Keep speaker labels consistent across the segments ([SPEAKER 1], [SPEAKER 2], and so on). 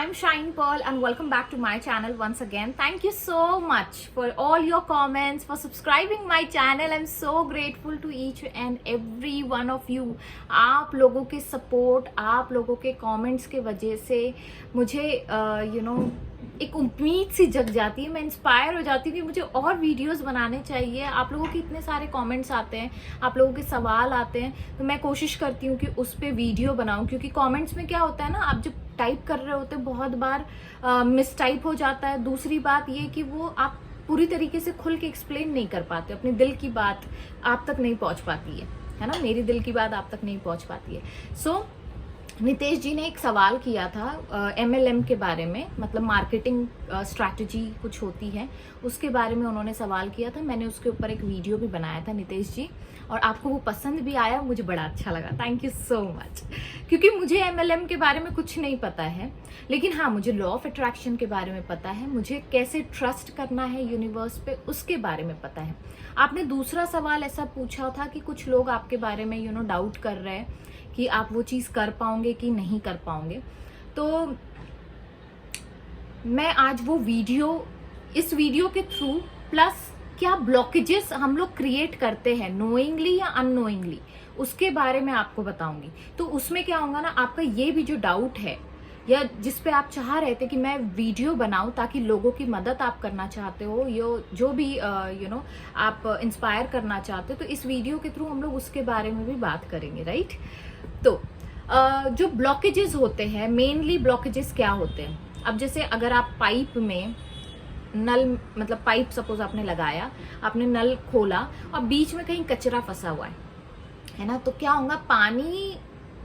[SPEAKER 1] I'm Shine Pearl and welcome back to my channel once again. Thank you so much for all your comments, for subscribing my channel. I'm so grateful to each and every one of you. आप लोगों के support, आप लोगों के comments के वजह से मुझे एक उम्मीद सी जग जाती है, मैं इंस्पायर हो जाती हूँ कि मुझे और वीडियोस बनाने चाहिए। आप लोगों के इतने सारे कमेंट्स आते हैं, आप लोगों के सवाल आते हैं, तो मैं कोशिश करती हूँ कि उस पर वीडियो बनाऊँ, क्योंकि कमेंट्स में क्या होता है ना, आप जब टाइप कर रहे होते हैं बहुत बार मिस टाइप हो जाता है। दूसरी बात ये कि वो आप पूरी तरीके से खुल के एक्सप्लेन नहीं कर पाते, अपने दिल की बात आप तक नहीं पहुँच पाती है ना, मेरी दिल की बात आप तक नहीं पहुँच पाती है। सो नितेश जी ने एक सवाल किया था MLM के बारे में, मतलब मार्केटिंग स्ट्रैटेजी कुछ होती है, उसके बारे में उन्होंने सवाल किया था। मैंने उसके ऊपर एक वीडियो भी बनाया था नितेश जी, और आपको वो पसंद भी आया, मुझे बड़ा अच्छा लगा। Thank you so much. क्योंकि मुझे MLM के बारे में कुछ नहीं पता है, लेकिन हाँ, मुझे लॉ ऑफ अट्रैक्शन के बारे में पता है, मुझे कैसे ट्रस्ट करना है यूनिवर्स पे उसके बारे में पता है। आपने दूसरा सवाल ऐसा पूछा था कि कुछ लोग आपके बारे में डाउट कर रहे हैं कि आप वो चीज़ कर पाओगे कि नहीं कर पाओगे। तो मैं आज वो वीडियो, इस वीडियो के थ्रू प्लस क्या ब्लॉकेजेस हम लोग क्रिएट करते हैं नोइंगली या अननोइंगली, उसके बारे में आपको बताऊंगी। तो उसमें क्या होगा ना, आपका ये भी जो डाउट है या जिस पे आप चाह रहे थे कि मैं वीडियो बनाऊं ताकि लोगों की मदद आप करना चाहते हो, जो भी आप इंस्पायर करना चाहते हो, तो इस वीडियो के थ्रू हम लोग उसके बारे में भी बात करेंगे, राइट। तो जो ब्लॉकेजेस होते हैं, मेनली ब्लॉकेजेस क्या होते हैं, अब जैसे अगर आप पाइप में नल, मतलब पाइप सपोज आपने लगाया, आपने नल खोला और बीच में कहीं कचरा फंसा हुआ है ना, तो क्या होगा, पानी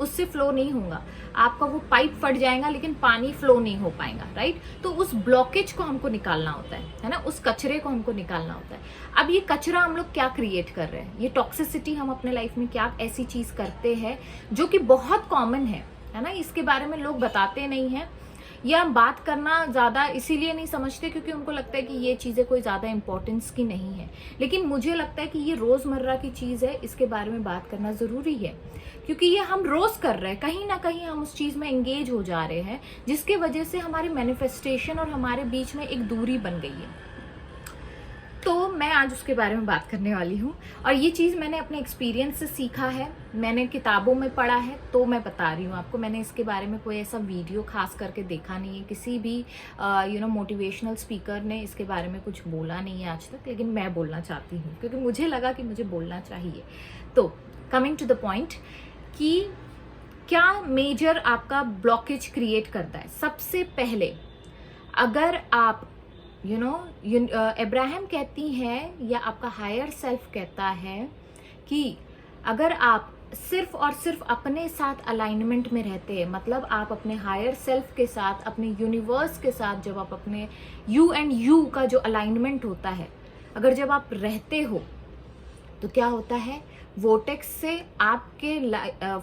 [SPEAKER 1] उससे फ्लो नहीं होगा, आपका वो पाइप फट जाएगा लेकिन पानी फ्लो नहीं हो पाएगा, राइट। तो उस ब्लॉकेज को हमको निकालना होता है ना, उस कचरे को हमको निकालना होता है। अब ये कचरा हम लोग क्या क्रिएट कर रहे हैं, ये टॉक्सिसिटी हम अपने लाइफ में क्या ऐसी चीज करते हैं जो कि बहुत कॉमन है ना, इसके बारे में लोग बताते नहीं हैं या बात करना ज्यादा इसीलिए नहीं समझते क्योंकि उनको लगता है कि ये चीजें कोई ज्यादा इंपॉर्टेंस की नहीं है। लेकिन मुझे लगता है कि ये रोजमर्रा की चीज है, इसके बारे में बात करना जरूरी है, क्योंकि ये हम रोज कर रहे हैं, कहीं ना कहीं हम उस चीज में एंगेज हो जा रहे हैं, जिसके वजह से हमारी मैनिफेस्टेशन और हमारे बीच में एक दूरी बन गई है। तो मैं आज उसके बारे में बात करने वाली हूँ, और ये चीज़ मैंने अपने एक्सपीरियंस से सीखा है, मैंने किताबों में पढ़ा है, तो मैं बता रही हूँ आपको। मैंने इसके बारे में कोई ऐसा वीडियो खास करके देखा नहीं है, किसी भी मोटिवेशनल स्पीकर ने इसके बारे में कुछ बोला नहीं है आज तक, लेकिन मैं बोलना चाहती हूँ क्योंकि मुझे लगा कि मुझे बोलना चाहिए। तो कमिंग टू द पॉइंट कि क्या मेजर आपका ब्लॉकेज क्रिएट करता है। सबसे पहले अगर आप अब्राहम कहती हैं या आपका हायर सेल्फ कहता है कि अगर आप सिर्फ और सिर्फ अपने साथ अलाइनमेंट में रहते हैं, मतलब आप अपने हायर सेल्फ के साथ, अपने यूनिवर्स के साथ, जब आप अपने यू एंड यू का जो अलाइनमेंट होता है, अगर जब आप रहते हो तो क्या होता है, वोटेक्स से आपके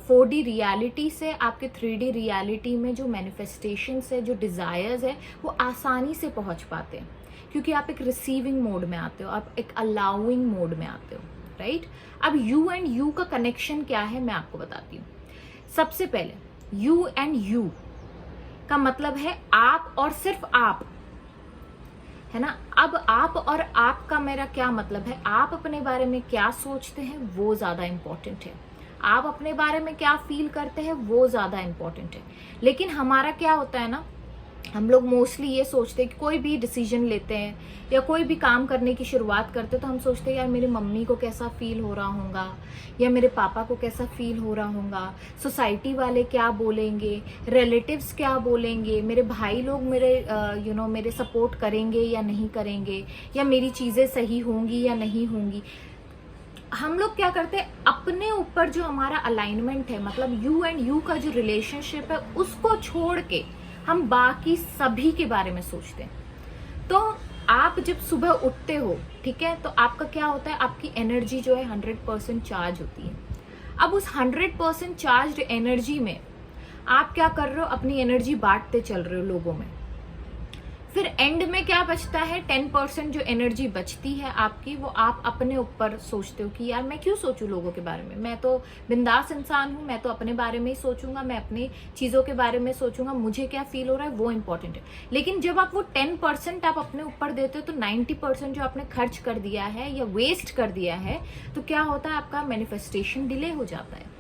[SPEAKER 1] 4D रियलिटी से आपके 3D रियलिटी में जो मैनिफेस्टेशन है, जो डिजायर्स है, वो आसानी से पहुंच पाते हैं, क्योंकि आप एक रिसीविंग मोड में आते हो, आप एक अलाउइंग मोड में आते हो, राइट। अब यू एंड यू का कनेक्शन क्या है मैं आपको बताती हूँ। सबसे पहले यू एंड यू का मतलब है आप और सिर्फ आप, है ना। अब आप और आप का मेरा क्या मतलब है, आप अपने बारे में क्या सोचते हैं वो ज्यादा इंपॉर्टेंट है, आप अपने बारे में क्या फील करते हैं वो ज्यादा इंपॉर्टेंट है। लेकिन हमारा क्या होता है ना, हम लोग मोस्टली ये सोचते हैं कि कोई भी डिसीजन लेते हैं या कोई भी काम करने की शुरुआत करते हैं तो हम सोचते हैं यार मेरी मम्मी को कैसा फील हो रहा होगा या मेरे पापा को कैसा फील हो रहा होगा, सोसाइटी वाले क्या बोलेंगे, रिलेटिव्स क्या बोलेंगे, मेरे भाई लोग मेरे मेरे सपोर्ट करेंगे या नहीं करेंगे, या मेरी चीज़ें सही होंगी या नहीं होंगी। हम लोग क्या करते हैं, अपने ऊपर जो हमारा अलाइनमेंट है, मतलब यू एंड यू का जो रिलेशनशिप है, उसको छोड़ के हम बाकी सभी के बारे में सोचते हैं। तो आप जब सुबह उठते हो, ठीक है, तो आपका क्या होता है, आपकी एनर्जी जो है 100% चार्ज होती है। अब उस 100% चार्ज एनर्जी में आप क्या कर रहे हो, अपनी एनर्जी बांटते चल रहे हो लोगों में। फिर एंड में क्या बचता है, 10% जो एनर्जी बचती है आपकी, वो आप अपने ऊपर सोचते हो कि यार मैं क्यों सोचूं लोगों के बारे में, मैं तो बिंदास इंसान हूं, मैं तो अपने बारे में ही सोचूंगा, मैं अपनी चीजों के बारे में सोचूंगा, मुझे क्या फील हो रहा है वो इंपॉर्टेंट है। लेकिन जब आप वो 10% आप अपने ऊपर देते हो तो 90% जो आपने खर्च कर दिया है या वेस्ट कर दिया है, तो क्या होता है, आपका मैनिफेस्टेशन डिले हो जाता है।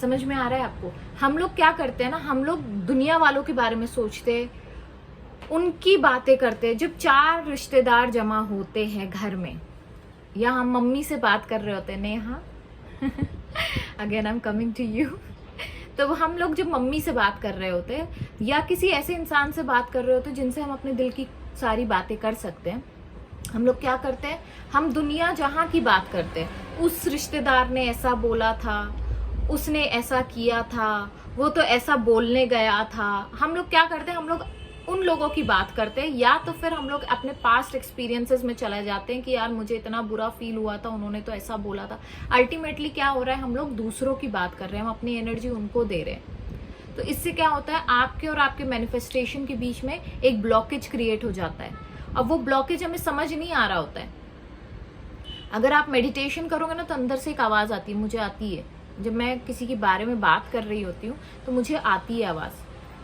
[SPEAKER 1] समझ में आ रहा है आपको? हम लोग क्या करते हैं ना, हम लोग दुनिया वालों के बारे में सोचते, उनकी बातें करते। जब 4 रिश्तेदार जमा होते हैं घर में, या हम मम्मी से बात कर रहे होते हैं, Neha again I am coming to you, तो हम लोग जब मम्मी से बात कर रहे होते हैं या किसी ऐसे इंसान से बात कर रहे होते हैं जिनसे हम अपने दिल की सारी बातें कर सकते हैं, हम लोग क्या करते हैं, हम दुनिया जहां की बात करते हैं। उस रिश्तेदार ने ऐसा बोला था, उसने ऐसा किया था, वो तो ऐसा बोलने गया था। हम लोग क्या करते हैं, हम लोग उन लोगों की बात करते हैं, या तो फिर हम लोग अपने पास्ट एक्सपीरियंसेस में चले जाते हैं कि यार मुझे इतना बुरा फील हुआ था, उन्होंने तो ऐसा बोला था। अल्टीमेटली क्या हो रहा है, हम लोग दूसरों की बात कर रहे हैं, हम अपनी एनर्जी उनको दे रहे हैं। तो इससे क्या होता है, आपके और आपके मैनिफेस्टेशन के बीच में एक ब्लॉकेज क्रिएट हो जाता है। अब वो ब्लॉकेज हमें समझ नहीं आ रहा होता है। अगर आप मेडिटेशन करोगे ना, तो अंदर से एक आवाज आती है, मुझे आती है, जब मैं किसी के बारे में बात कर रही होती हूँ तो मुझे आती है आवाज,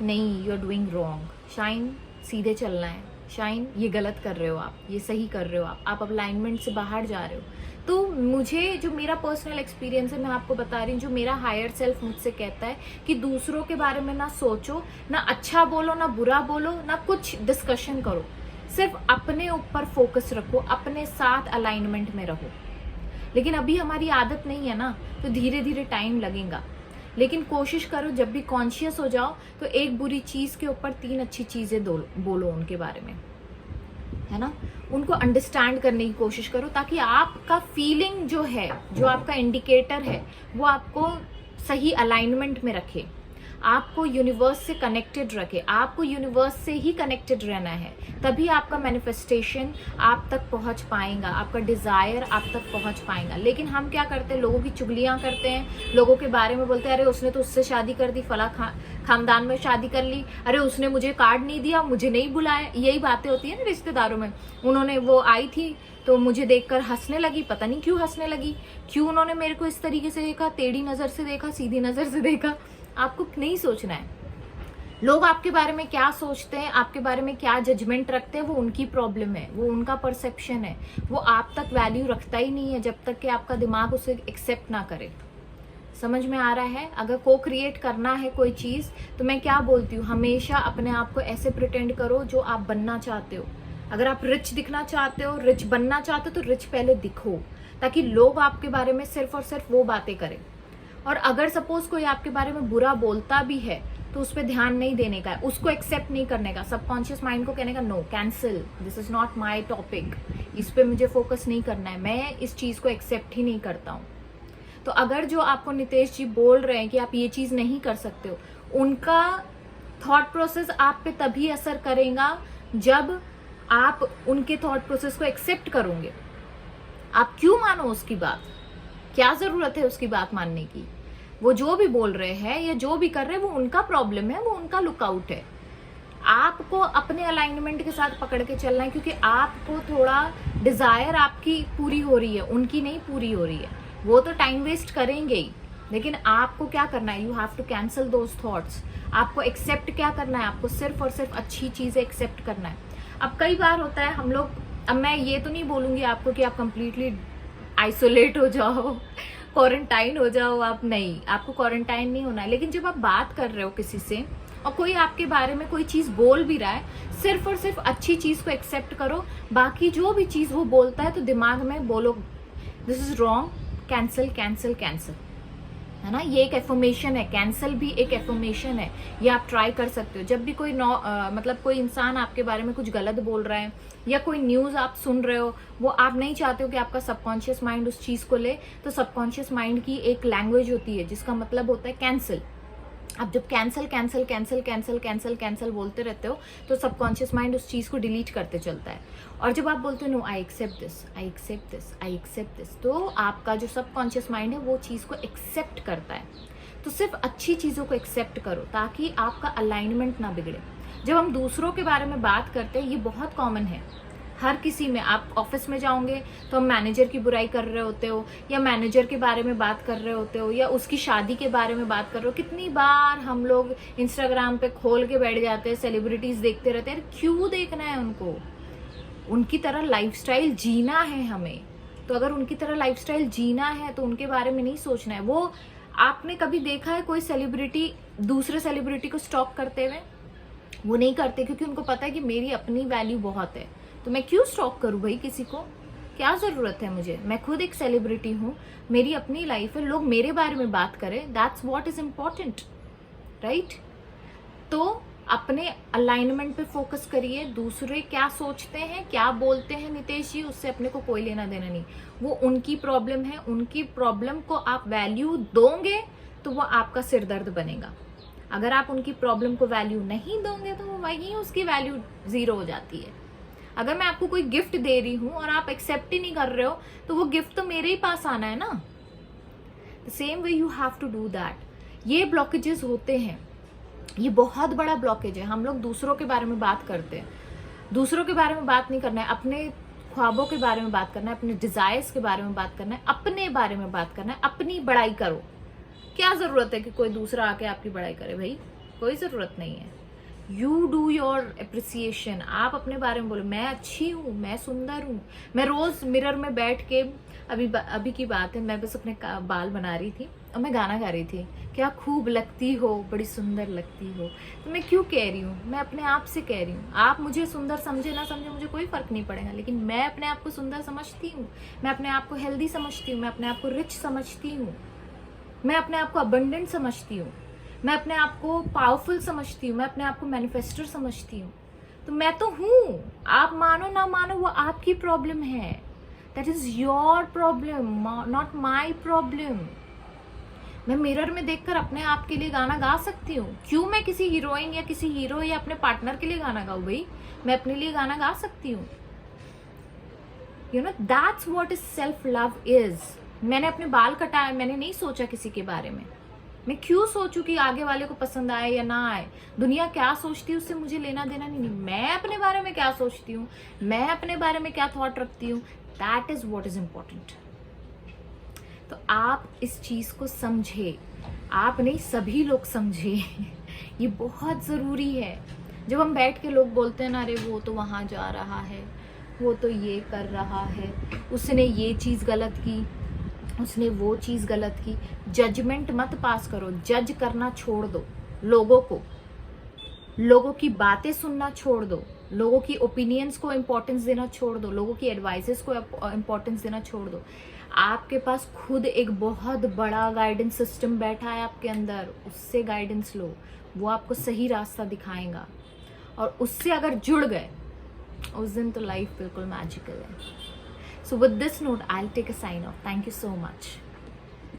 [SPEAKER 1] नहीं you are doing wrong, shine सीधे चलना है, शाइन ये गलत कर रहे हो आप, ये सही कर रहे हो आप अलाइनमेंट से बाहर जा रहे हो। तो मुझे जो मेरा पर्सनल एक्सपीरियंस है, मैं आपको बता रही हूँ, जो मेरा हायर सेल्फ मुझसे कहता है कि दूसरों के बारे में ना सोचो, ना अच्छा बोलो, ना बुरा बोलो, ना कुछ डिस्कशन करो, सिर्फ अपने ऊपर फोकस रखो, अपने साथ अलाइनमेंट में रहो। लेकिन अभी हमारी आदत नहीं है ना, तो धीरे धीरे टाइम लगेगा। लेकिन कोशिश करो, जब भी कॉन्शियस हो जाओ तो एक बुरी चीज के ऊपर 3 अच्छी चीजें बोलो उनके बारे में, है ना। उनको अंडरस्टैंड करने की कोशिश करो, ताकि आपका फीलिंग जो है, जो आपका इंडिकेटर है, वो आपको सही अलाइनमेंट में रखे, आपको यूनिवर्स से कनेक्टेड रखे। आपको यूनिवर्स से ही कनेक्टेड रहना है, तभी आपका मैनिफेस्टेशन आप तक पहुंच पाएगा, आपका डिजायर आप तक पहुंच पाएगा। लेकिन हम क्या करते हैं, लोगों की चुगलियां करते हैं, लोगों के बारे में बोलते हैं, अरे उसने तो उससे शादी कर दी, फला खानदान में शादी कर ली, अरे उसने मुझे कार्ड नहीं दिया, मुझे नहीं बुलाया। यही बातें होती है ना रिश्तेदारों में। उन्होंने, वो आई थी तो मुझे देखकर हंसने लगी, पता नहीं क्यों हंसने लगी, क्यों उन्होंने मेरे को इस तरीके से देखा, टेढ़ी नजर से देखा, सीधी नजर से देखा। आपको नहीं सोचना है लोग आपके बारे में क्या सोचते हैं, आपके बारे में क्या जजमेंट रखते हैं, वो उनकी प्रॉब्लम है, वो उनका परसेप्शन है। वो आप तक वैल्यू रखता ही नहीं है जब तक कि आपका दिमाग उसे एक्सेप्ट ना करे। समझ में आ रहा है? अगर को क्रिएट करना है कोई चीज, तो मैं क्या बोलती हूँ, हमेशा अपने आप को ऐसे प्रिटेंड करो जो आप बनना चाहते हो। अगर आप रिच दिखना चाहते हो, रिच बनना चाहते हो, तो रिच पहले दिखो, ताकि लोग आपके बारे में सिर्फ और सिर्फ वो बातें करें। और अगर सपोज कोई आपके बारे में बुरा बोलता भी है, तो उस पर ध्यान नहीं देने का है, उसको एक्सेप्ट नहीं करने का, सबकॉन्शियस माइंड को कहने का no, cancel, this is not my topic, इस पे मुझे फोकस नहीं करना है, मैं इस चीज को एक्सेप्ट ही नहीं करता हूँ। तो अगर जो आपको नितेश जी बोल रहे हैं कि आप ये चीज नहीं कर सकते हो, उनका थॉट प्रोसेस आप पे तभी असर करेगा जब आप उनके थॉट प्रोसेस को एक्सेप्ट करोगे। आप क्यों मानो उसकी बात, क्या जरूरत है उसकी बात मानने की? वो जो भी बोल रहे हैं या जो भी कर रहे हैं, वो उनका प्रॉब्लम है, वो उनका लुकआउट है। आपको अपने अलाइनमेंट के साथ पकड़ के चलना है, क्योंकि आपको थोड़ा डिजायर आपकी पूरी हो रही है, उनकी नहीं पूरी हो रही है। वो तो टाइम वेस्ट करेंगे ही, लेकिन आपको क्या करना है, you have to cancel those thoughts. आपको एक्सेप्ट क्या करना है, आपको सिर्फ और सिर्फ अच्छी चीजें एक्सेप्ट करना है। अब कई बार होता है हम लोग, अब मैं ये तो नहीं बोलूंगी आपको कि आप कंप्लीटली आइसोलेट हो जाओ, क्वारंटाइन हो जाओ, आप नहीं, आपको क्वारंटाइन नहीं होना है। लेकिन जब आप बात कर रहे हो किसी से और कोई आपके बारे में कोई चीज बोल भी रहा है, सिर्फ और सिर्फ अच्छी चीज को एक्सेप्ट करो, बाकी जो भी चीज वो बोलता है तो दिमाग में बोलो this is wrong, cancel cancel cancel, है ना। ये एक एफर्मेशन है, कैंसिल भी एक एफर्मेशन है, ये आप ट्राई कर सकते हो। जब भी कोई मतलब कोई इंसान आपके बारे में कुछ गलत बोल रहा है या कोई न्यूज आप सुन रहे हो, वो आप नहीं चाहते हो कि आपका सबकॉन्शियस माइंड उस चीज को ले, तो सबकॉन्शियस माइंड की एक लैंग्वेज होती है जिसका मतलब होता है कैंसिल। आप जब cancel cancel cancel cancel cancel cancel बोलते रहते हो, तो सबकॉन्शियस माइंड उस चीज को डिलीट करते चलता है। और जब आप बोलते हो no I accept this, I accept this, I accept this, तो आपका जो सबकॉन्शियस माइंड है वो चीज को एक्सेप्ट करता है। तो सिर्फ अच्छी चीजों को एक्सेप्ट करो ताकि आपका अलाइनमेंट ना बिगड़े। जब हम दूसरों के बारे में बात करते हैं, ये बहुत कॉमन है हर किसी में। आप ऑफिस में जाओगे तो हम मैनेजर की बुराई कर रहे होते हो, या मैनेजर के बारे में बात कर रहे होते हो, या उसकी शादी के बारे में बात कर रहे हो। कितनी बार हम लोग इंस्टाग्राम पे खोल के बैठ जाते हैं, सेलिब्रिटीज देखते रहते हैं। क्यों देखना है उनको? उनकी तरह लाइफस्टाइल जीना है हमें। तो अगर उनकी तरह लाइफस्टाइल जीना है तो उनके बारे में नहीं सोचना है। वो आपने कभी देखा है कोई सेलिब्रिटी दूसरे सेलिब्रिटी को स्टॉक करते हुए? वो नहीं करते, क्योंकि उनको पता है कि मेरी अपनी वैल्यू बहुत है, तो मैं क्यों स्टॉक करूं भाई किसी को? क्या जरूरत है मुझे? मैं खुद एक सेलिब्रिटी हूं, मेरी अपनी लाइफ है, लोग मेरे बारे में बात करें, that's what is important, right? तो अपने अलाइनमेंट पे फोकस करिए। दूसरे क्या सोचते हैं, क्या बोलते हैं नितेश जी, उससे अपने को कोई लेना देना नहीं। वो उनकी प्रॉब्लम है, उनकी प्रॉब्लम को आप वैल्यू दोगे तो वो आपका सिरदर्द बनेगा। अगर आप उनकी प्रॉब्लम को वैल्यू नहीं दोगे तो वो वहीं उसकी वैल्यू जीरो हो जाती है। अगर मैं आपको कोई गिफ्ट दे रही हूं और आप एक्सेप्ट ही नहीं कर रहे हो, तो वो गिफ्ट तो मेरे ही पास आना है ना। The same way you have to do that. ये ब्लॉकेजेस होते हैं, ये बहुत बड़ा ब्लॉकेज है। हम लोग दूसरों के बारे में बात करते हैं, दूसरों के बारे में बात नहीं करना है, अपने ख्वाबों के बारे में बात करना है, अपने डिजायर्स के बारे में बात करना है, अपने बारे में बात करना है, अपनी बड़ाई करो। क्या जरूरत है कि कोई दूसरा आके आपकी बड़ाई करे? भाई कोई जरूरत नहीं है। You do your appreciation. आप अपने बारे में बोलो, मैं अच्छी हूँ, मैं सुंदर हूँ। मैं रोज मिरर में बैठ के, अभी की बात है, मैं बस अपने बाल बना रही थी और मैं गाना गा रही थी, क्या खूब लगती हो, बड़ी सुंदर लगती हो। तो मैं क्यों कह रही हूँ? मैं अपने आप से कह रही हूँ। आप मुझे सुंदर समझे ना समझे, मुझे कोई फर्क नहीं पड़ेगा, लेकिन मैं अपने आप को सुंदर समझती हूँ, मैं अपने आप को हेल्दी समझती हूँ, मैं अपने आप को रिच समझती हूँ, मैं अपने आप को अबंडेंट समझती हूँ, मैं अपने आप को पावरफुल समझती हूँ, मैं अपने आप को मैनिफेस्टर समझती हूँ। तो मैं तो हूँ, आप मानो ना मानो वो आपकी प्रॉब्लम है। That is your problem, not my problem. मैं मिरर में देखकर अपने आप के लिए गाना गा सकती हूँ। क्यों मैं किसी हीरोइन या किसी हीरो या अपने पार्टनर के लिए गाना गाऊं? भाई मैं अपने लिए गाना गा सकती हूँ। You know, that's what is self love is. मैंने अपने बाल कटाए, मैंने नहीं सोचा किसी के बारे में। मैं क्यों सोचूं कि आगे वाले को पसंद आए या ना आए? दुनिया क्या सोचती है उससे मुझे लेना देना नहीं। मैं अपने बारे में क्या सोचती हूँ, मैं अपने बारे में क्या थॉट रखती हूँ, that is what is important. तो आप इस चीज को समझे, आप नहीं सभी लोग समझे। ये बहुत जरूरी है। जब हम बैठ के लोग बोलते हैं ना, अरे वो तो वहां जा रहा है, वो तो ये कर रहा है, उसने ये चीज गलत की, उसने वो चीज गलत की। जजमेंट मत पास करो, जज करना छोड़ दो। लोगों की बातें सुनना छोड़ दो, लोगों की ओपिनियंस को इम्पोर्टेंस देना छोड़ दो, लोगों की एडवाइसेस को इम्पोर्टेंस देना छोड़ दो। आपके पास खुद एक बहुत बड़ा गाइडेंस सिस्टम बैठा है आपके अंदर, उससे गाइडेंस लो। वो आपको सही रास्ता दिखाएगा, और उससे अगर जुड़ गए उस दिन तो लाइफ बिल्कुल मैजिकल है। So with this note, I'll take a sign off. Thank you so much.